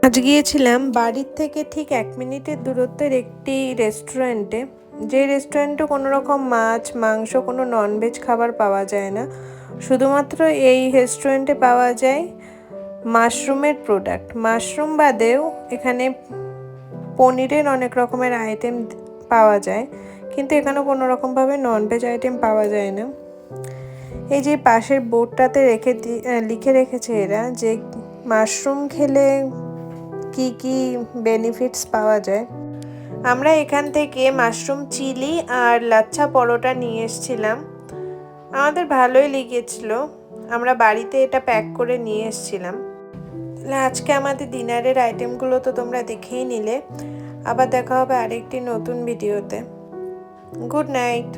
আজ গিয়েছিলাম বাড়ির থেকে ঠিক 1 মিনিটের দূরত্বের একটি রেস্টুরেন্টে। যে রেস্টুরেন্টে কোনো রকম মাছ মাংস কোনো ননভেজ খাবার পাওয়া যায় না, শুধুমাত্র এই রেস্টুরেন্টে পাওয়া যায় মাশরুমের প্রোডাক্ট। মাশরুম বাদেও এখানে পনিরের অনেক রকমের আইটেম পাওয়া যায়, কিন্তু এখানে কোনো রকমভাবে ননভেজ আইটেম পাওয়া যায় না। এই যে পাশের বোর্ডটাতে লিখে রেখেছে এরা যে মাশরুম খেলে কি কি বেনিফিটস পাওয়া যায়। আমরা এখান থেকে মাশরুম চিলি আর লাচ্ছা পরোটা নিয়ে এসেছিলাম। আমাদের ভালোই লেগেছিল, আমরা বাড়িতে এটা প্যাক করে নিয়ে এসেছিলাম। তাহলে আজকে আমাদের ডিনারের আইটেমগুলো তো তোমরা দেখেই নিলে। আবার দেখা হবে আরেকটি নতুন ভিডিওতে। Good night.